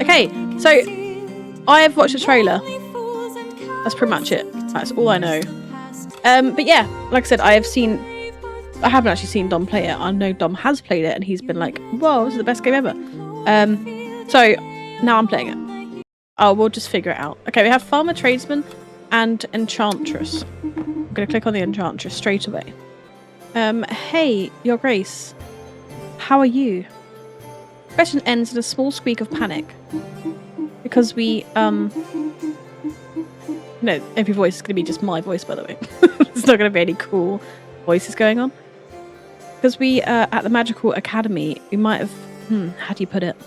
Okay, so I have watched a trailer. That's pretty much it. That's all I know. But yeah, like I said, I haven't actually seen Dom play it. I know Dom has played it and he's been like, whoa, this is the best game ever. So now I'm playing it. Oh, we'll just figure it out. Okay, we have Farmer, Tradesman, and Enchantress. I'm gonna click on the Enchantress straight away. Hey, Your Grace. How are you? Question ends in a small squeak of panic. Because we, no, every voice is going to be just my voice, by the way. There's not going to be any cool voices going on. Because we, at the Magical Academy, we might have, how do you put it?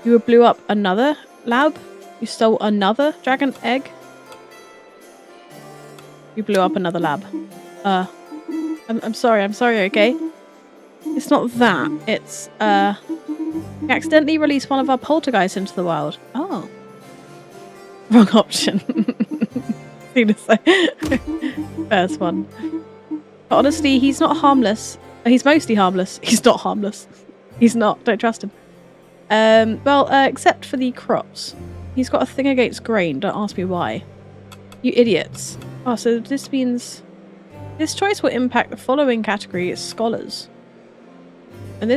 You blew up another lab? You stole another dragon egg? You blew up another lab. I'm sorry, okay? It's not that. It's, we accidentally released one of our poltergeists into the wild. Oh. Wrong option. First one. But honestly, he's not harmless. He's mostly harmless. He's not harmless. He's not. Don't trust him. Well, except for the crops. He's got a thing against grain. Don't ask me why. You idiots. Oh, so this means... This choice will impact the following category: scholars. And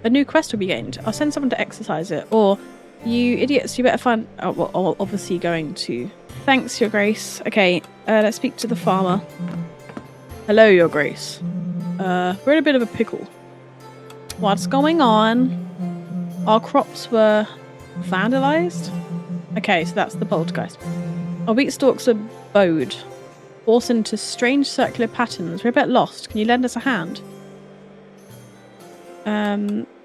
a new quest will be gained. I'll send someone to exercise it. Or, you idiots, you better find... Oh, well, obviously going to... Thanks, Your Grace. Okay, let's speak to the farmer. Hello, Your Grace. We're in a bit of a pickle. What's going on? Our crops were vandalized? Okay, so that's the poltergeist. Our wheat stalks are bowed. Forced into strange circular patterns. We're a bit lost. Can you lend us a hand?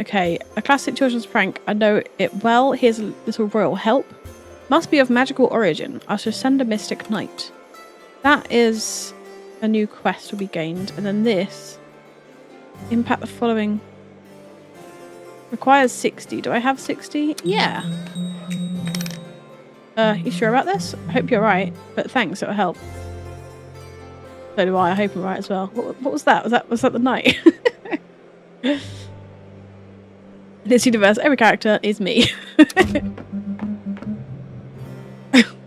Okay. A classic children's prank. I know it well. Here's a little royal help. Must be of magical origin. I shall send a mystic knight. That is a new quest will be gained. And then this. Impact the following. Requires 60. Do I have 60? Yeah. You sure about this? I hope you're right. But thanks, it'll help. So do I. I hope I'm right as well. What was that? Was that the knight? In this universe, every character is me.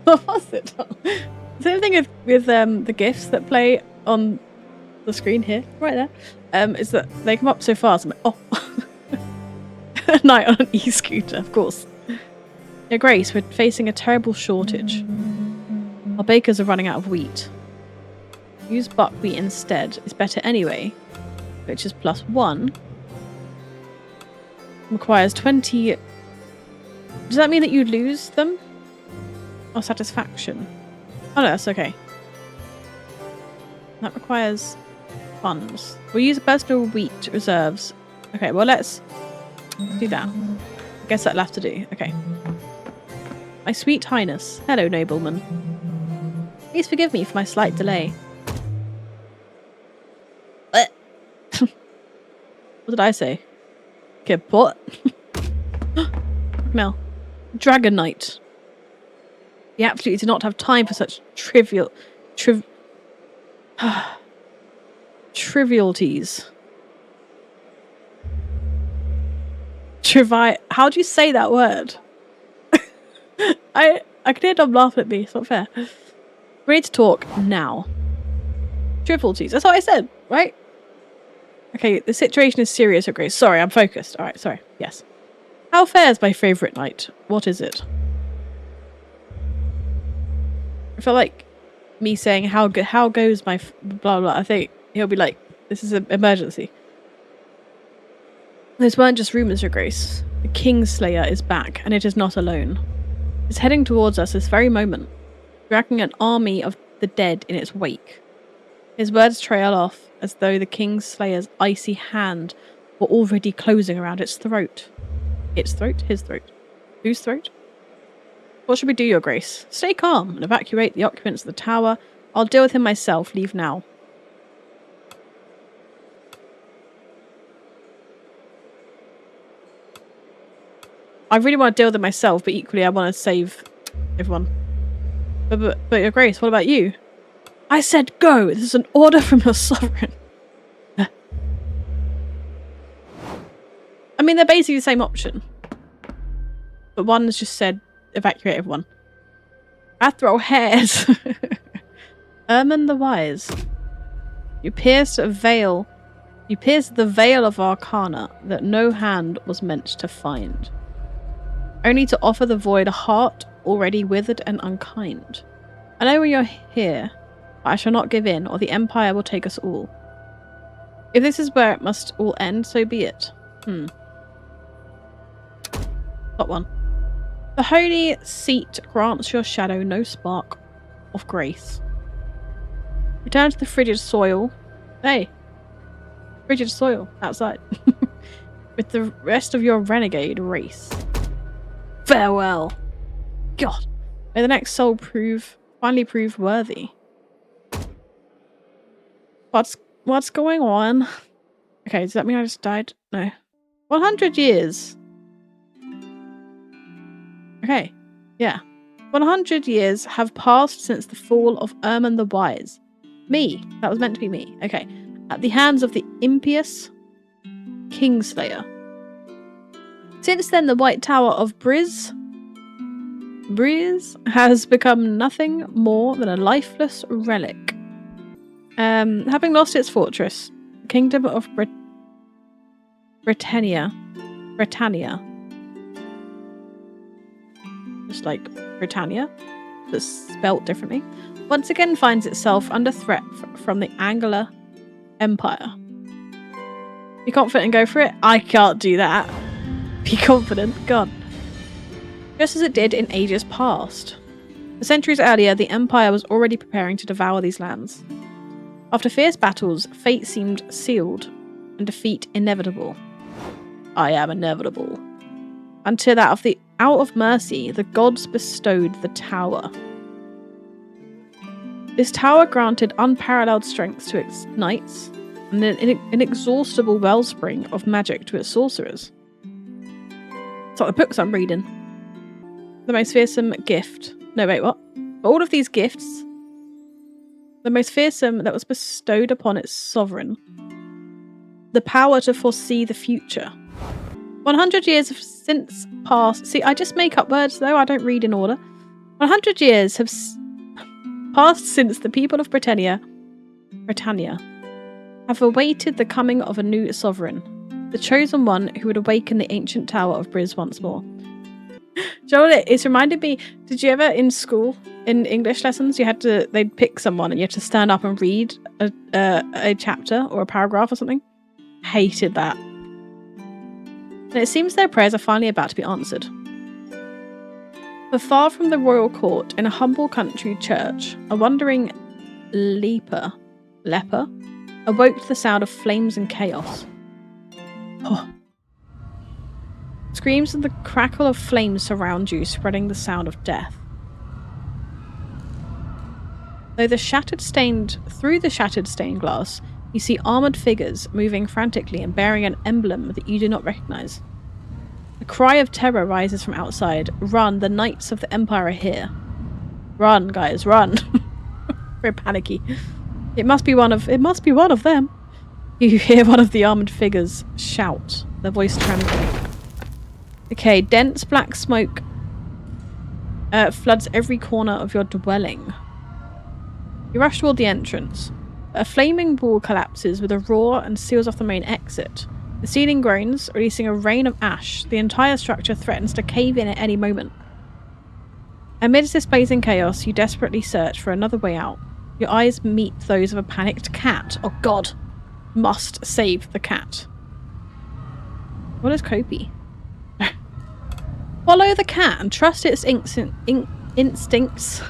What was it? Same thing with the GIFs that play on the screen here, right there. Is that they come up so fast. I'm like, oh, a knight on an e-scooter, of course. Your Grace, we're facing a terrible shortage. Our bakers are running out of wheat. Use buckwheat instead. It's better anyway, which is +1. Requires 20. Does that mean that you lose them? Or satisfaction? Oh no, that's okay. That requires funds. We'll use personal wheat reserves. Okay, well let's do that. I guess that'll have to do. Okay. My sweet highness. Hello, nobleman. Please forgive me for my slight delay. What did I say? Okay, what? Mel. Dragon Knight. We absolutely do not have time for such trivialities. How do you say that word? I can hear Dom laughing at me. It's not fair. Ready to talk now. Trivialities. That's what I said, right? Okay, the situation is serious, Your Grace. Sorry, I'm focused. Alright, sorry. Yes. How fares my favourite knight? What is it? I feel like me saying how goes my blah blah. I think he'll be like, this is an emergency. Those weren't just rumours, Your Grace. The Kingslayer is back, and it is not alone. It's heading towards us this very moment, dragging an army of the dead in its wake. His words trail off as though the Kingslayer's icy hand were already closing around its throat. Its throat? His throat. Whose throat? What should we do, Your Grace? Stay calm and evacuate the occupants of the tower. I'll deal with him myself. Leave now. I really want to deal with it myself, but equally I want to save everyone. But Your Grace, what about you? I said go! This is an order from your sovereign. I mean, they're basically the same option. But one's just said, evacuate everyone. Athro hairs. Erman the Wise. You pierce a veil. You pierce the veil of Arcana that no hand was meant to find. Only to offer the void a heart already withered and unkind. I know when you're here, but I shall not give in, or the Empire will take us all. If this is where it must all end, so be it. Got one. The holy seat grants your shadow no spark of grace. Return to the frigid soil. Hey! Frigid soil outside. With the rest of your renegade race. Farewell! God! May the next soul finally prove worthy. What's going on? Okay, does that mean I just died? No. 100 years. Okay, yeah. 100 years have passed since the fall of Erman the Wise. Me. That was meant to be me. Okay. At the hands of the impious Kingslayer. Since then, the White Tower of Briz has become nothing more than a lifeless relic. Having lost its fortress, the Kingdom of Britannia, just like Britannia, but spelt differently, once again finds itself under threat from the Angler Empire. Be confident and go for it? I can't do that. Be confident, God. Just as it did in ages past. Centuries earlier, the Empire was already preparing to devour these lands. After fierce battles, fate seemed sealed and defeat inevitable. I am inevitable. Until that out of mercy, the gods bestowed the tower. This tower granted unparalleled strength to its knights and an inexhaustible wellspring of magic to its sorcerers. It's like the books I'm reading. The most fearsome gift. No, wait, what? All of these gifts. The most fearsome that was bestowed upon its sovereign. The power to foresee the future. 100 years have since passed. See, I just make up words though, I don't read in order. 100 years have passed since the people of Britannia have awaited the coming of a new sovereign. The chosen one who would awaken the ancient tower of Briz once more. Joel, it's reminded me, did you ever in school, in English lessons, they'd pick someone and you had to stand up and read a chapter or a paragraph or something? Hated that. And it seems their prayers are finally about to be answered. For far from the royal court, in a humble country church, a wandering leper awoke to the sound of flames and chaos. Oh. Screams and the crackle of flames surround you, spreading the sound of death. Through the shattered stained glass, you see armoured figures moving frantically and bearing an emblem that you do not recognise. A cry of terror rises from outside. Run, the knights of the Empire are here. Run, guys, run. Very panicky. It must be one of them. You hear one of the armoured figures shout, their voice trembling. Okay, dense black smoke floods every corner of your dwelling. You rush toward the entrance. A flaming wall collapses with a roar and seals off the main exit. The ceiling groans, releasing a rain of ash. The entire structure threatens to cave in at any moment. Amidst this blazing chaos, you desperately search for another way out. Your eyes meet those of a panicked cat. Oh god! Must save the cat. What is Kopi? Follow the cat and trust its instincts.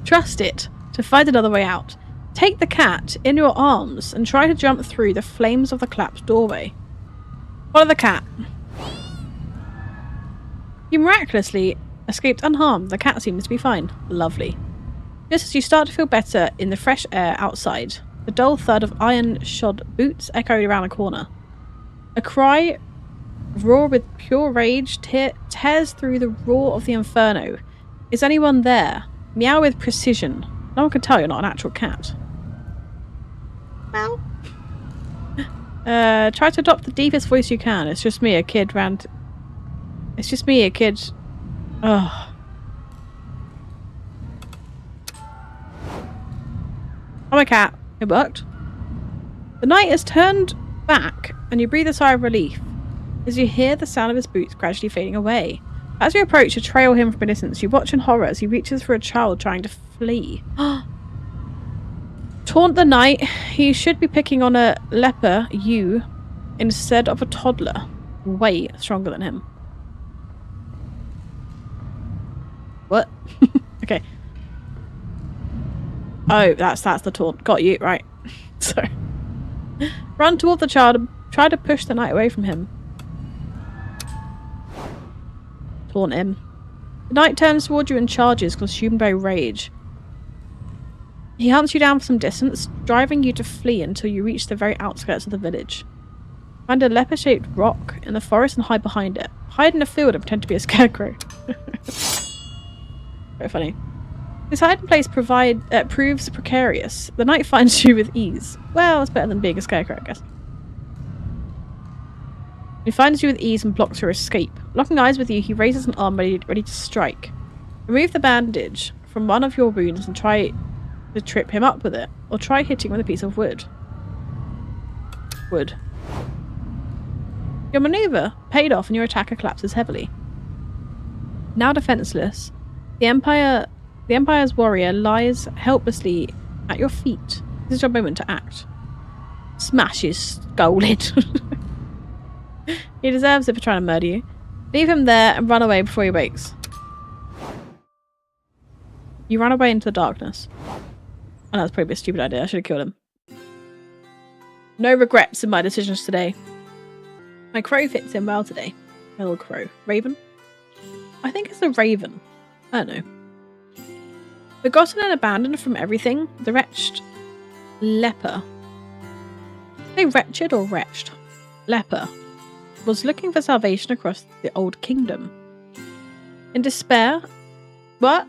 Trust it to find another way out. Take the cat in your arms and try to jump through the flames of the collapsed doorway. Follow the cat. You miraculously escaped unharmed. The cat seems to be fine. Lovely. Just as you start to feel better in the fresh air outside, the dull thud of iron-shod boots echoed around the corner. A cry, roar with pure rage, tears through the roar of the inferno. Is anyone there? Meow with precision. No one can tell you're not an actual cat. Meow. Try to adopt the deepest voice you can. It's just me, a kid round It's just me, a kid. Ugh. I'm a cat. It worked. The knight has turned back and you breathe a sigh of relief as you hear the sound of his boots gradually fading away. As you approach to trail him from a distance, you watch in horror as he reaches for a child trying to flee. Taunt the knight. He should be picking on a leper, you, instead of a toddler. Way stronger than him. What? Okay. Oh, that's the taunt. Got you, right. So, run toward the child and try to push the knight away from him. Taunt him. The knight turns towards you and charges, consumed by rage. He hunts you down for some distance, driving you to flee until you reach the very outskirts of the village. Find a leper-shaped rock in the forest and hide behind it. Hide in a field and pretend to be a scarecrow. Very funny. This hiding place proves precarious. The knight finds you with ease. Well, it's better than being a scarecrow, I guess. He finds you with ease and blocks your escape. Locking eyes with you, he raises an arm ready to strike. Remove the bandage from one of your wounds and try to trip him up with it, or try hitting with a piece of wood. Wood. Your maneuver paid off and your attacker collapses heavily. Now defenseless, the Empire's warrior lies helplessly at your feet. This is your moment to act. Smash his skull in. He deserves it for trying to murder you. Leave him there and run away before he wakes. You run away into the darkness. Oh, that's probably a stupid idea. I should have killed him. No regrets in my decisions today. My crow fits in well today. My little crow. Raven? I think it's a raven. I don't know. Forgotten and abandoned from everything, the wretched leper. Say wretched or wretched? Leper was looking for salvation across the old kingdom. In despair... What?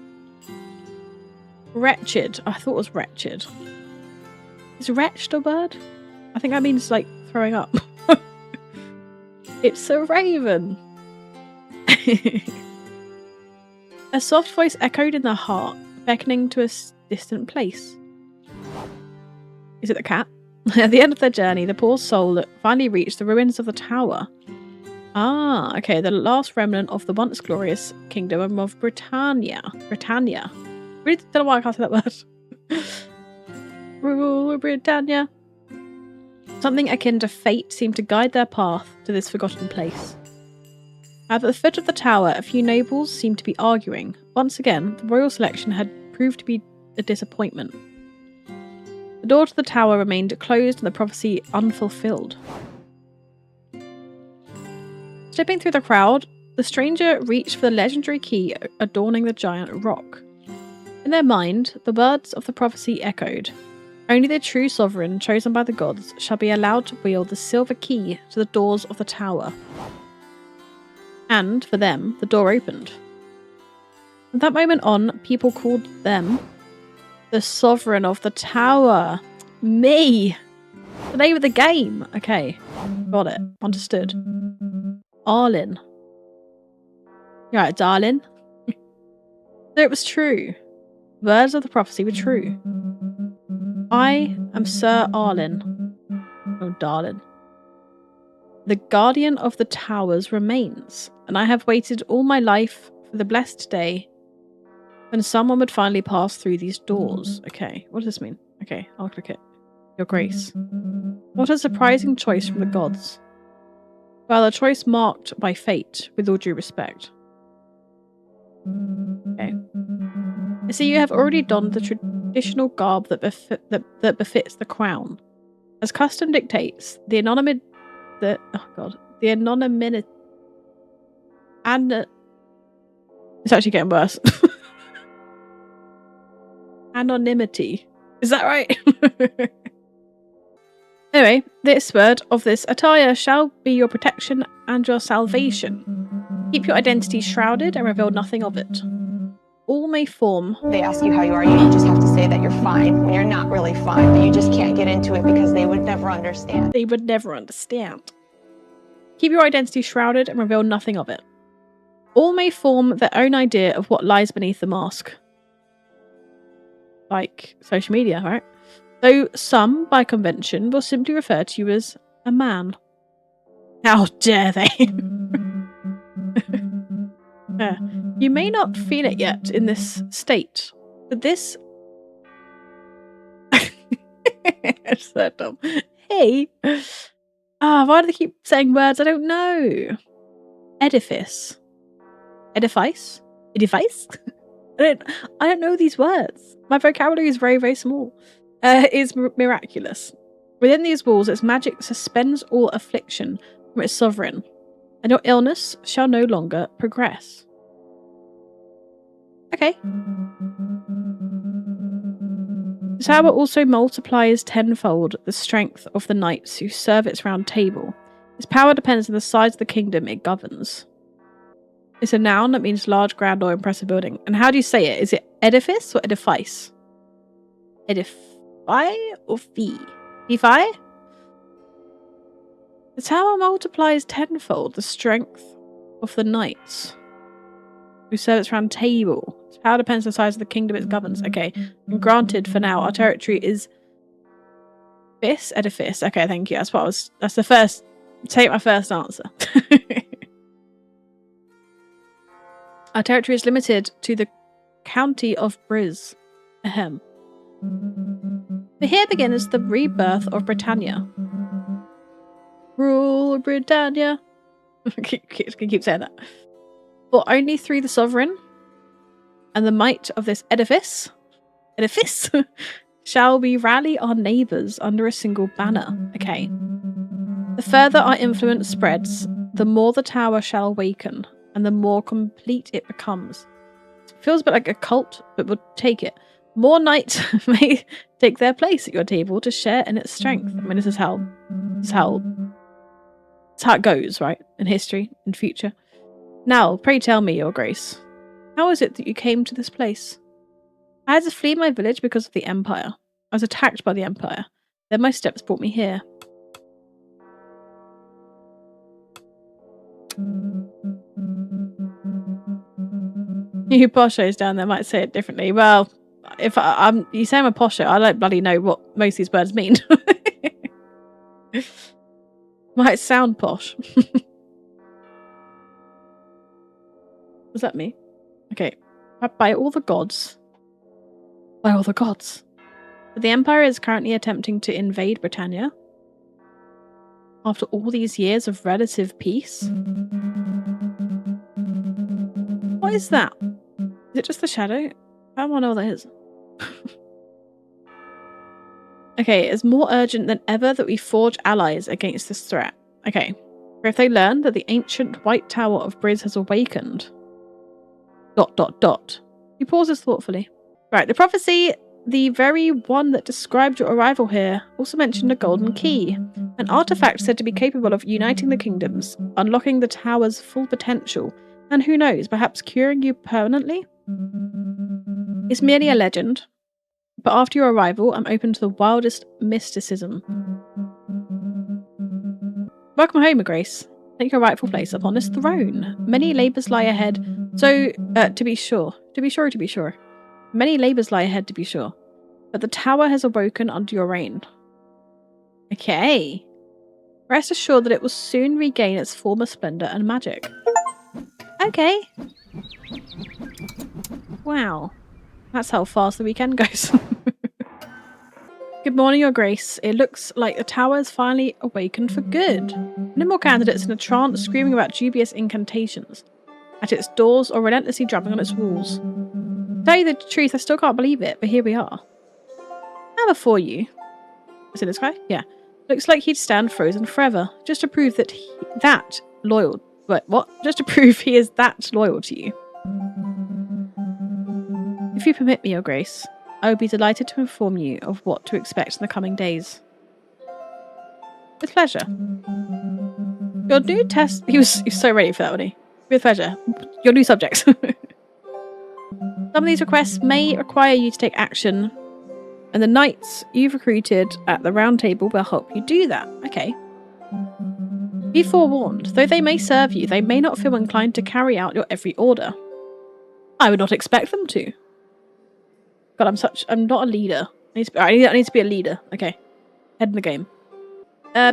Wretched. I thought it was wretched. Is wretched a word? I think that means, like, throwing up. It's a raven. A soft voice echoed in their heart, beckoning to a distant place. Is it the cat? At the end of their journey, the poor soul finally reached the ruins of the tower. Ah, okay, the last remnant of the once glorious kingdom of Britannia. Really don't know why I can't say that word. Rule Britannia. Something akin to fate seemed to guide their path to this forgotten place. At the foot of the tower, a few nobles seemed to be arguing. Once again, the royal selection had proved to be a disappointment. The door to the tower remained closed and the prophecy unfulfilled. Slipping through the crowd, the stranger reached for the legendary key adorning the giant rock. In their mind, the words of the prophecy echoed. Only the true sovereign, chosen by the gods, shall be allowed to wield the silver key to the doors of the tower. And, for them, the door opened. From that moment on, people called them the sovereign of the tower. Me! The name of the game! Okay, got it. Understood. Arlen. You're right, darling. So it was true. Words of the prophecy were true. I am Sir Arlen. Oh, darling. The guardian of the towers remains, and I have waited all my life for the blessed day when someone would finally pass through these doors. Okay, what does this mean? Okay, I'll click it. Your grace. What a surprising choice from the gods. Well, a choice marked by fate, with all due respect. Okay. I see you have already donned the traditional garb that befits the crown. As custom dictates, the anonymity... It's actually getting worse. Anonymity. Is that right? Anyway, this word of this attire shall be your protection and your salvation. Keep your identity shrouded and reveal nothing of it. All may form... They ask you how you are, you just have to say that you're fine when you're not really fine, but you just can't get into it because they would never understand. They would never understand. Keep your identity shrouded and reveal nothing of it. All may form their own idea of what lies beneath the mask. Like social media, right? Though some, by convention, will simply refer to you as a man. How dare they? Yeah. You may not feel it yet in this state, but this... It's so dumb. Hey! Why do they keep saying words I don't know? Edifice. Edifice? Edifice? I don't know these words. My vocabulary is very, very small. Is miraculous. Within these walls, its magic suspends all affliction from its sovereign, and your illness shall no longer progress. Okay. The tower also multiplies tenfold the strength of the knights who serve its round table. Its power depends on the size of the kingdom it governs. It's a noun that means large, grand, or impressive building. And how do you say it? Is it edifice or edifice? Edify or fee? Edify? The tower multiplies tenfold the strength of the knights who serve its round table. Its power depends on the size of the kingdom it governs. Okay, and granted for now, our territory is this edifice. Okay, thank you. That's the first. Take my first answer. Our territory is limited to the county of Briz. Ahem. But here begins the rebirth of Britannia. Rule Britannia. I keep saying that. For only through the sovereign and the might of this edifice shall we rally our neighbours under a single banner. Okay. The further our influence spreads, the more the tower shall awaken, and the more complete it becomes. It feels a bit like a cult, but we'll take it. More knights may take their place at your table to share in its strength. I mean, this is how it goes, right? In history, in future. Now, pray tell me, Your Grace, how is it that you came to this place? I had to flee my village because of the Empire. I was attacked by the Empire. Then my steps brought me here. You poshos down there might say it differently. Well, if you say I'm a posho, I don't bloody know what most of these words mean. Might sound posh. Was that me? Okay. By all the gods. By all the gods. But the Empire is currently attempting to invade Britannia. After all these years of relative peace. What is that? Is it just the shadow? I don't know what that is. Okay, it's more urgent than ever that we forge allies against this threat. Okay. For if they learn that the ancient White Tower of Briz has awakened... ... He pauses thoughtfully. Right, the prophecy, the very one that described your arrival here, also mentioned a golden key. An artifact said to be capable of uniting the kingdoms, unlocking the tower's full potential, and who knows, perhaps curing you permanently? It's merely a legend, but after your arrival, I'm open to the wildest mysticism. Welcome home, Grace. Take your rightful place upon this throne. Many labours lie ahead, so, to be sure. Many labours lie ahead, to be sure. But the tower has awoken under your reign. Okay. Rest assured that it will soon regain its former splendour and magic. Okay. Wow. That's how fast the weekend goes. Good morning, Your Grace. It looks like the tower has finally awakened for good. No more candidates in a trance screaming about dubious incantations at its doors or relentlessly drumming on its walls. To tell you the truth, I still can't believe it, but here we are. Now before you. Is it this guy? Yeah. Looks like he'd stand frozen forever, just to prove that Just to prove he is that loyal to you. If you permit me, Your Grace, I would be delighted to inform you of what to expect in the coming days. With pleasure. Your new test... He was so ready for that, wasn't he? With pleasure. Your new subjects. Some of these requests may require you to take action, and the knights you've recruited at the round table will help you do that. Okay. Be forewarned, though they may serve you, they may not feel inclined to carry out your every order. I would not expect them to. God, I'm not a leader. I need to be a leader. Okay. Head in the game.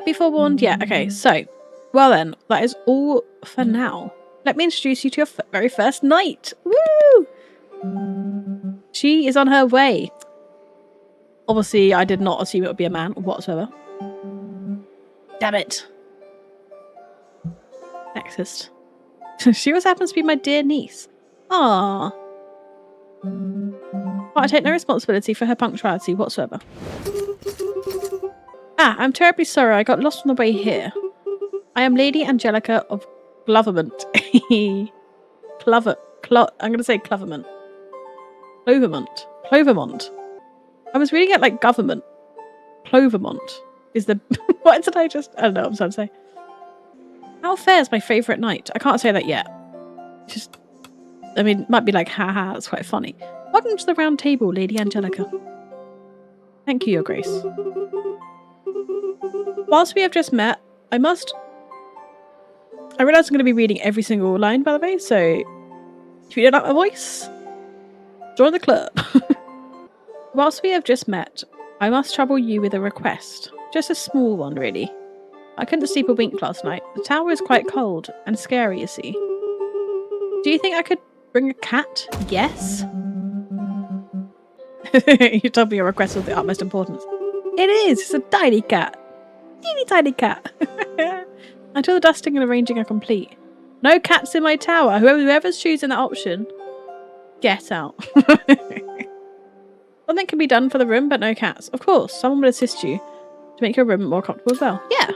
Be forewarned, yeah, okay, so. Well then, that is all for now. Let me introduce you to your very first knight. Woo! She is on her way. Obviously, I did not assume it would be a man whatsoever. Damn it. Sexist. She also happens to be my dear niece. Ah. But I take no responsibility for her punctuality whatsoever. Ah, I'm terribly sorry I got lost on the way here. I am Lady Angelica of Glovermont. I'm going to say Clovermont. Clovermont. I was reading it like government. Clovermont is the... What did I just... I don't know what I'm trying to say. How fair is my favourite knight? I can't say that yet. Just... I mean, it might be like, haha, that's quite funny. Welcome to the round table, Lady Angelica. Thank you, Your Grace. Whilst we have just met, I realise I'm going to be reading every single line, by the way, so if you don't like my voice, join the club. Whilst we have just met, I must trouble you with a request. Just a small one, really. I couldn't sleep a wink last night. The tower is quite cold and scary, you see. Do you think I could bring a cat? Yes. You told me your request was the utmost importance. It is! It's a tiny cat. Teeny tiny cat. Until the dusting and arranging are complete. No cats in my tower. Whoever's choosing that option, get out. Something can be done for the room, but no cats. Of course, someone will assist you to make your room more comfortable as well. Yeah.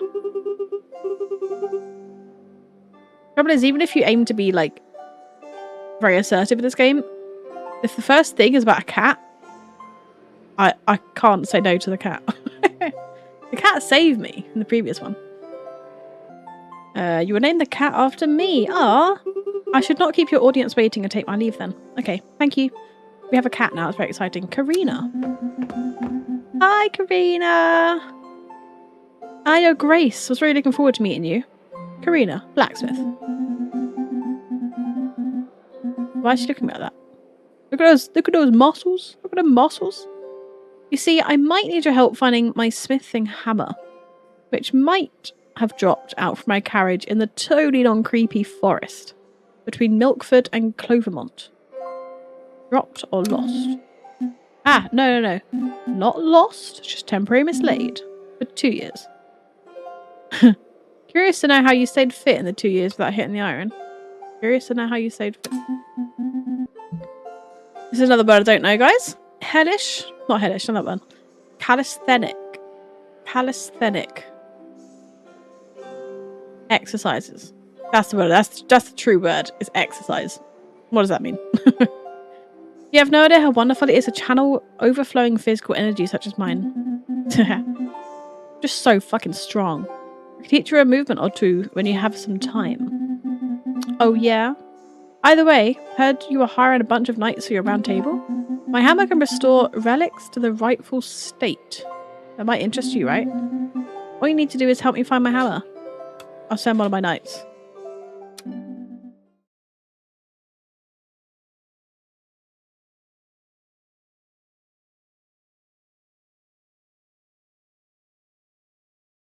Problem is, even if you aim to be like very assertive in this game, if the first thing is about a cat, I can't say no to the cat. The cat saved me in the previous one. You will name the cat after me. Ah, I should not keep your audience waiting and take my leave then. Okay, thank you. We have a cat now. It's very exciting. Karina. Hi, Karina. Hi, Your Grace. Was really looking forward to meeting you. Karina, blacksmith. Why is she looking at that? Look at those muscles. Look at them muscles. You see, I might need your help finding my smithing hammer, which might have dropped out from my carriage in the totally non-creepy forest between Milkford and Clovermont. Dropped or lost? Ah, no. Not lost, just temporarily mislaid. For 2 years. Curious to know how you stayed fit in the 2 years without hitting the iron. Curious to know how you stayed fit. This is another word I don't know, guys. Hellish? Not hellish, not that one. Calisthenic. Calisthenic. Exercises. That's the word. That's the true word. Is exercise. What does that mean? You have no idea how wonderful it is to channel overflowing physical energy such as mine. Just so fucking strong. I can teach you a movement or two when you have some time. Oh yeah? Either way, heard you were hiring a bunch of knights for your round table? My hammer can restore relics to the rightful state. That might interest you, right? All you need to do is help me find my hammer. I'll send one of my knights.